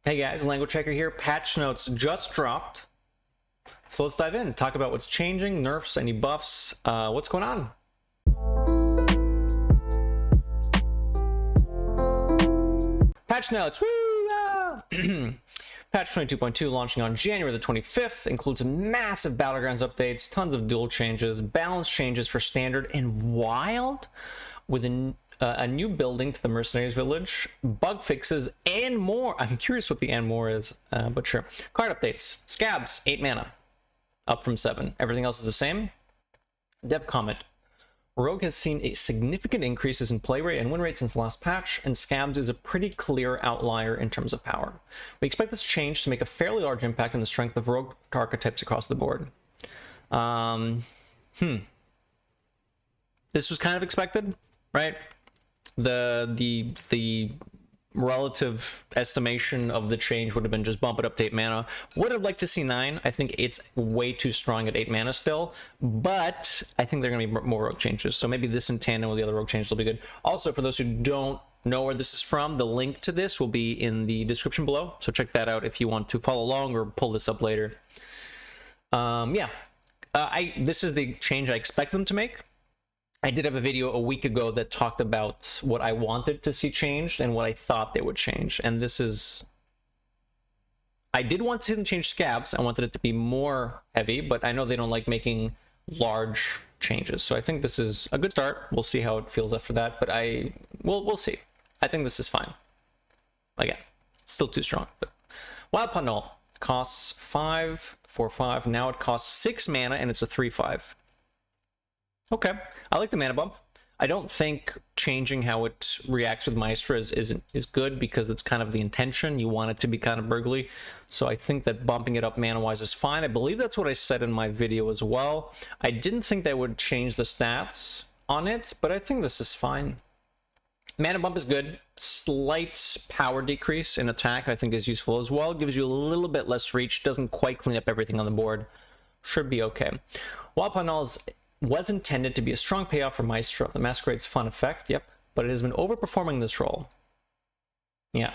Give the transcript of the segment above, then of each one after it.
Hey guys, Languagehacker here. Patch notes just dropped. So let's dive in, talk about what's changing, nerfs, any buffs, what's going on. Patch notes, woo! Patch 22.2 launching on January the 25th includes massive Battlegrounds updates, tons of duel changes, balance changes for standard and wild, with a new building to the Mercenaries Village, bug fixes, and more. I'm curious what the and more is, but sure. Card updates. Scabs, 8 mana, up from 7. Everything else is the same. Dev comment. Rogue has seen a significant increases in play rate and win rate since the last patch, and Scabs is a pretty clear outlier in terms of power. We expect this change to make a fairly large impact on the strength of Rogue archetypes across the board. This was kind of expected, right? The relative estimation of the change would have been just bump it up to 8 mana. Would have liked to see 9. I think it's way too strong at 8 mana still, but I think there are going to be more rogue changes. So maybe this in tandem with the other rogue changes will be good. Also, for those who don't know where this is from, the link to this will be in the description below. So check that out if you want to follow along or pull this up later. This is the change I expect them to make. I did have a video a week ago that talked about what I wanted to see changed and what I thought they would change. And this is... I did want to see them change Scabs. I wanted it to be more heavy, but I know they don't like making large changes. So I think this is a good start. We'll see how it feels after that, but we'll see. I think this is fine. Again, still too strong. But Wild Punnell costs 5 for 5. Now it costs 6 mana and it's a 3/5. Okay, I like the mana bump. I don't think changing how it reacts with Maestra is good, because that's kind of the intention. You want it to be kind of burgly. So I think that bumping it up mana-wise is fine. I believe that's what I said in my video as well. I didn't think they would change the stats on it, but I think this is fine. Mana bump is good. Slight power decrease in attack I think is useful as well. Gives you a little bit less reach. Doesn't quite clean up everything on the board. Should be okay. Wild Punnell was intended to be a strong payoff for Maestro. The Masquerade's fun effect, yep, but it has been overperforming this role. Yeah,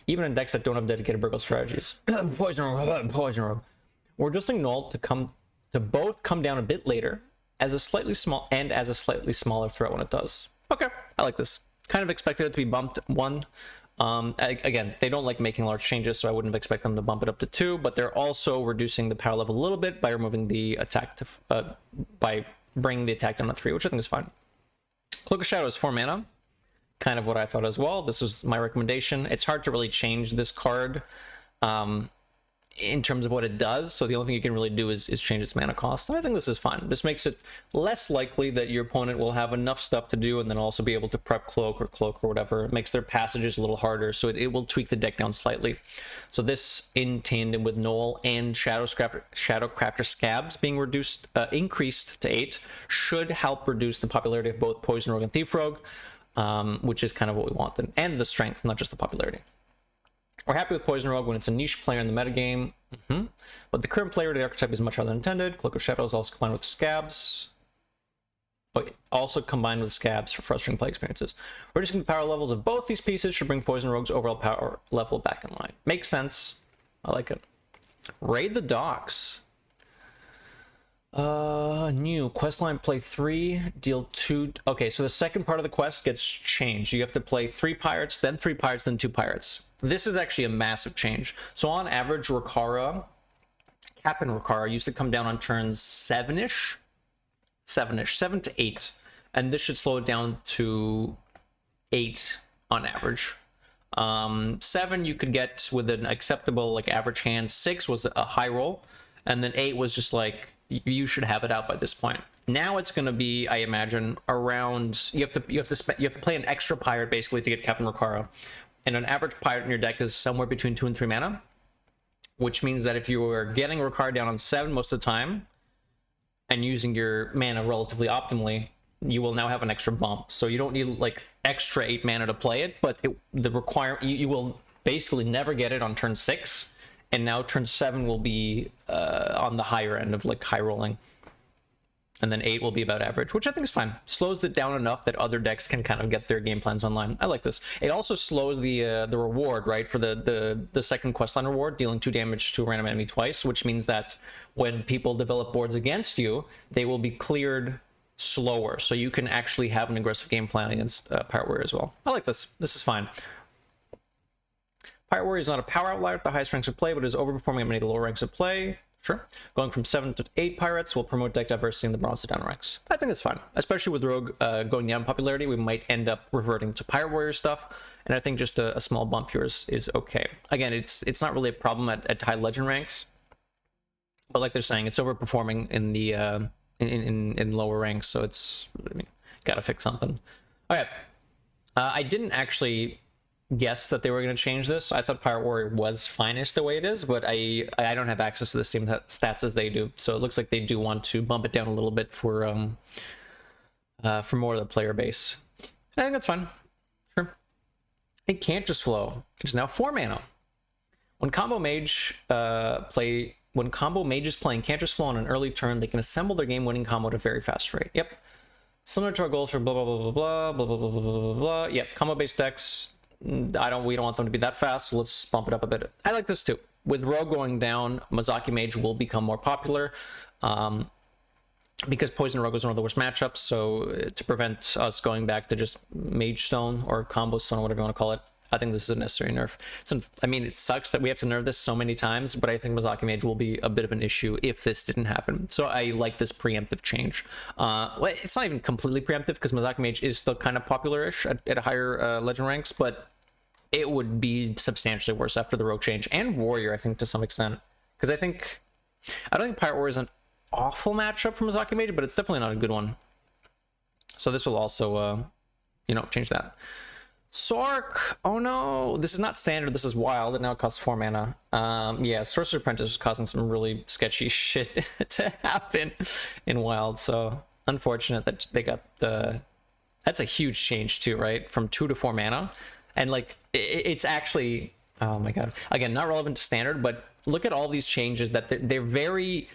even in decks that don't have dedicated Burgle strategies. Poison Rogue. We're adjusting Null to both come down a bit later as a slightly smaller threat when it does. Okay, I like this. Kind of expected it to be bumped 1. Again, they don't like making large changes, so I wouldn't expect them to bump it up to 2, but they're also reducing the power level a little bit by removing the attack to by bringing the attack down to 3, which I think is fine. Cloak of Shadow is 4 mana. Kind of what I thought as well. This was my recommendation. It's hard to really change this card in terms of what it does, so the only thing you can really do is change its mana cost. And I think this is fine. This makes it less likely that your opponent will have enough stuff to do and then also be able to prep Cloak or whatever. It makes their passages a little harder, so it will tweak the deck down slightly. So this, in tandem with Null and Shadowcrafter Scabs being increased to 8, should help reduce the popularity of both Poison Rogue and Thief Rogue, which is kind of what we want, and the strength, not just the popularity. We're happy with Poison Rogue when it's a niche player in the metagame, but the current player of the archetype is much higher than intended. Cloak of Shadow is also combined with Scabs. For frustrating play experiences. Reducing the power levels of both these pieces should bring Poison Rogue's overall power level back in line. Makes sense. I like it. Raid the Docks. New questline: play 3, deal 2. Okay, so the second part of the quest gets changed. You have to play 3 pirates, then 3 pirates, then 2 pirates. This is actually a massive change. So on average, Captain Rukara used to come down on turns 7-ish, 7 to 8, and this should slow it down to 8 on average. 7 you could get with an acceptable average hand. 6 was a high roll, and then 8 was just like, you should have it out by this point. Now it's going to be, I imagine, around, you have to play an extra pirate basically to get Captain Rukara, and an average pirate in your deck is somewhere between 2 and 3 mana, which means that if you are getting Rukara down on 7 most of the time and using your mana relatively optimally, you will now have an extra bump. So you don't need extra 8 mana to play it, but you will basically never get it on turn 6. And now turn 7 will be on the higher end of high rolling. and then 8 will be about average, which I think is fine. Slows it down enough that other decks can kind of get their game plans online. I like this. It also slows the reward, right, for the second questline reward, dealing 2 damage to a random enemy twice, which means that when people develop boards against you, they will be cleared slower, so you can actually have an aggressive game plan against Pirate Warrior as well. I like this. This is fine. Pirate Warrior is not a power outlier at the highest ranks of play, but is overperforming at many of the lower ranks of play. Sure. Going from 7 to 8 pirates will promote deck diversity in the bronze to down ranks. I think that's fine. Especially with Rogue going down in popularity, we might end up reverting to Pirate Warrior stuff, and I think just a small bump here is okay. Again, it's not really a problem at high legend ranks, but like they're saying, it's overperforming in the in lower ranks, so it's, I mean, gotta fix something. Okay. I didn't actually guess that they were going to change this. I thought Pirate Warrior was fine-ish the way it is, but I don't have access to the same stats as they do, so it looks like they do want to bump it down a little bit for more of the player base. I think that's fine. Sure. A Cantress Flow. It is now 4 mana. When combo mages playing Cantress Flow on an early turn, they can assemble their game-winning combo at a very fast rate. Yep. Similar to our goals for blah blah blah blah blah blah blah blah blah blah. Yep. Combo-based decks. We don't want them to be that fast, so let's bump it up a bit. I like this too. With Rogue going down, Mozaki Mage will become more popular because Poison Rogue was one of the worst matchups, so to prevent us going back to just Mage Stone or Combo Stone or whatever you want to call it, I think this is a necessary nerf. I mean, it sucks that we have to nerf this so many times, but I think Mozaki Mage will be a bit of an issue if this didn't happen. So I like this preemptive change. Well, it's not even completely preemptive because Mozaki Mage is still kind of popular-ish at higher legend ranks, but it would be substantially worse after the Rogue change, and Warrior, I think, to some extent. Because I don't think Pirate Warrior is an awful matchup for Mozaki Mage, but it's definitely not a good one. So this will also, change that. Sork! Oh no! This is not standard, this is wild, and now it costs 4 mana. Yeah, Sorcerer's Apprentice is causing some really sketchy shit to happen in wild, so unfortunate that they got the... That's a huge change too, right? From 2 to 4 mana. And like, it's actually, oh my god, again, not relevant to standard, but look at all these changes that they're very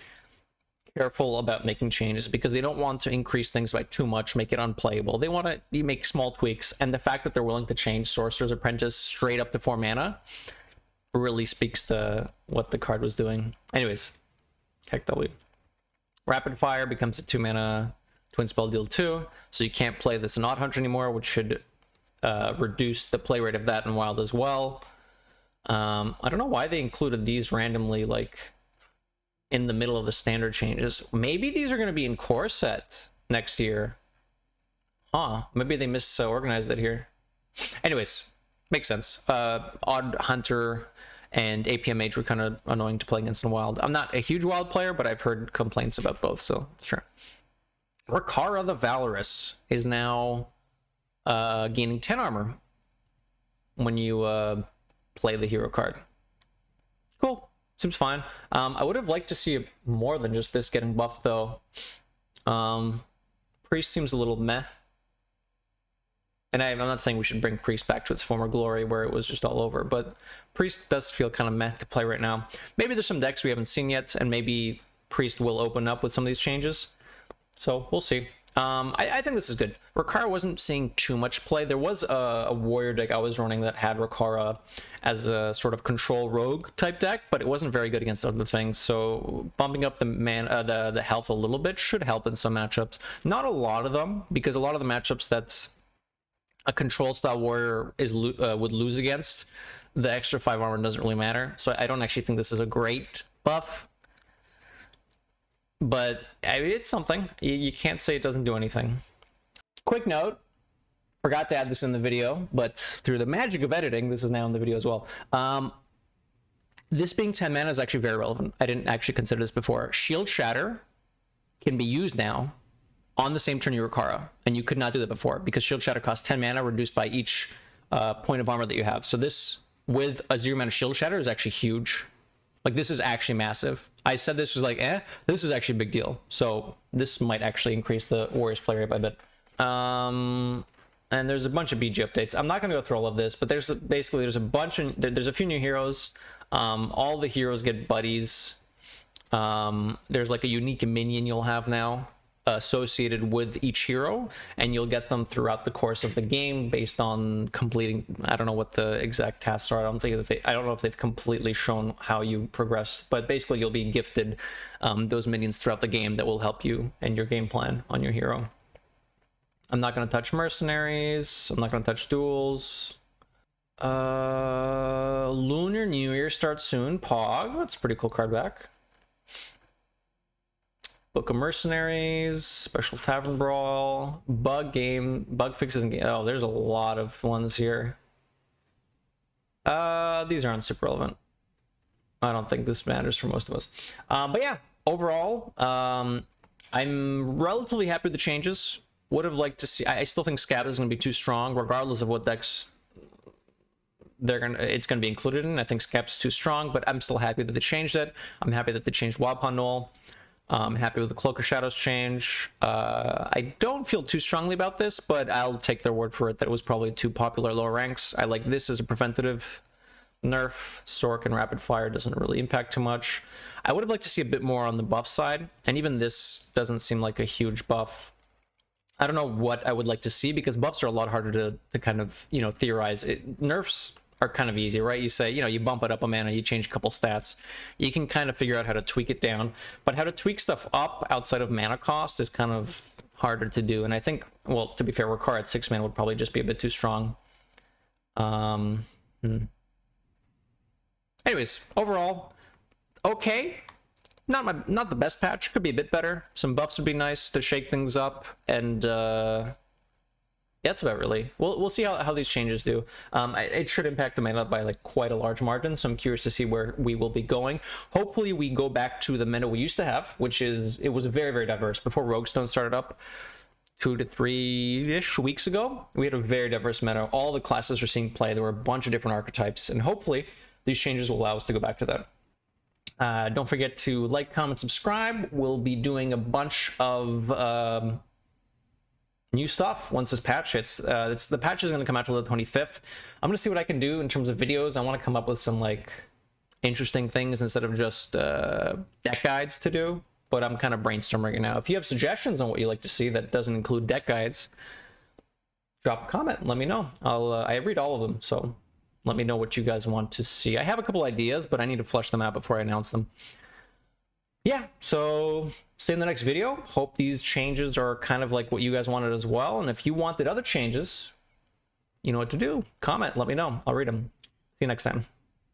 careful about making changes because they don't want to increase things by too much, make it unplayable. They want to make small tweaks, and the fact that they're willing to change Sorcerer's Apprentice straight up to 4 mana really speaks to what the card was doing. Anyways, heck W. Rapid Fire becomes a 2 mana twin spell, deal 2, so you can't play the Sonat Hunter anymore, which should reduce the play rate of that in wild as well. I don't know why they included these randomly like in the middle of the standard changes. Maybe these are going to be in core sets next year. Maybe they misorganized it here. Anyways, makes sense. Odd Hunter and APM Mage were kind of annoying to play against in wild. I'm not a huge wild player, but I've heard complaints about both, so sure. Rakara the Valorous is now gaining 10 armor when you play the hero card. Cool. Seems fine. I would have liked to see more than just this getting buffed, though. Priest seems a little meh. And I'm not saying we should bring Priest back to its former glory where it was just all over, but Priest does feel kind of meh to play right now. Maybe there's some decks we haven't seen yet, and maybe Priest will open up with some of these changes. So we'll see. I think this is good. Rakara wasn't seeing too much play. There was a warrior deck I was running that had Rakara as a sort of control rogue type deck, but it wasn't very good against other things. So bumping up the health a little bit should help in some matchups. Not a lot of them, because a lot of the matchups that's a control style warrior would lose against, the extra 5 armor doesn't really matter. So I don't actually think this is a great buff. But I mean, it's something. You can't say it doesn't do anything. Quick note, forgot to add this in the video, but through the magic of editing, this is now in the video as well. This being 10 mana is actually very relevant. I didn't actually consider this before. Shield Shatter can be used now on the same turn you Rakara, and you could not do that before because Shield Shatter costs 10 mana reduced by each point of armor that you have. So this, with a 0 mana Shield Shatter, is actually huge. Like, this is actually massive. I said this was like, this is actually a big deal. So this might actually increase the Warriors play rate by a bit. And there's a bunch of BG updates. I'm not going to go through all of this, but there's a few new heroes. All the heroes get buddies. There's like a unique minion you'll have now. associated with each hero, and you'll get them throughout the course of the game based on completing. I don't know what the exact tasks are. I don't know if they've completely shown how you progress, but basically you'll be gifted those minions throughout the game that will help you and your game plan on your hero. I'm not going to touch mercenaries. I'm not going to touch duels. Lunar New Year starts soon. Pog, that's a pretty cool card back. Book of Mercenaries, Special Tavern Brawl, Bug Fixes and Game. Oh, there's a lot of ones here. These aren't super relevant. I don't think this matters for most of us. But yeah, overall, I'm relatively happy with the changes. Would have liked to see. I still think Scab is going to be too strong, regardless of what decks it's going to be included in. I think Scab's too strong, but I'm still happy that they changed it. I'm happy that they changed Wildpaw Knoll. I'm happy with the Cloak of Shadows change. I don't feel too strongly about this, but I'll take their word for it that it was probably too popular lower ranks. I like this as a preventative nerf. Sork and Rapid Fire doesn't really impact too much. I would have liked to see a bit more on the buff side, and even this doesn't seem like a huge buff. I don't know what I would like to see, because buffs are a lot harder to kind of, you know, theorize. Nerfs are kind of easy, right? You say, you know, you bump it up a mana, you change a couple stats, you can kind of figure out how to tweak it down, but how to tweak stuff up outside of mana cost is kind of harder to do. And I think, well, to be fair, Ricard at 6 mana would probably just be a bit too strong. Anyways, overall, okay. Not the best patch, could be a bit better. Some buffs would be nice to shake things up, and yeah, that's about really. We'll see how these changes do. It should impact the meta by like quite a large margin, so I'm curious to see where we will be going. Hopefully we go back to the meta we used to have, which is, it was very, very diverse. Before Roguestone started up 2 to 3-ish weeks ago, we had a very diverse meta. All the classes were seeing play. There were a bunch of different archetypes, and hopefully these changes will allow us to go back to that. Don't forget to like, comment, subscribe. We'll be doing a bunch of new stuff once this patch hits. The patch is going to come out till the 25th. I'm going to see what I can do in terms of videos. I want to come up with some like interesting things instead of just deck guides to do, but I'm kind of brainstorming right now. If you have suggestions on what you like to see that doesn't include deck guides, drop a comment, let me know. I read all of them, so let me know what you guys want to see. I have a couple ideas, but I need to flesh them out before I announce them. Yeah, so see you in the next video. Hope these changes are kind of like what you guys wanted as well. And if you wanted other changes, you know what to do. Comment, let me know. I'll read them. See you next time.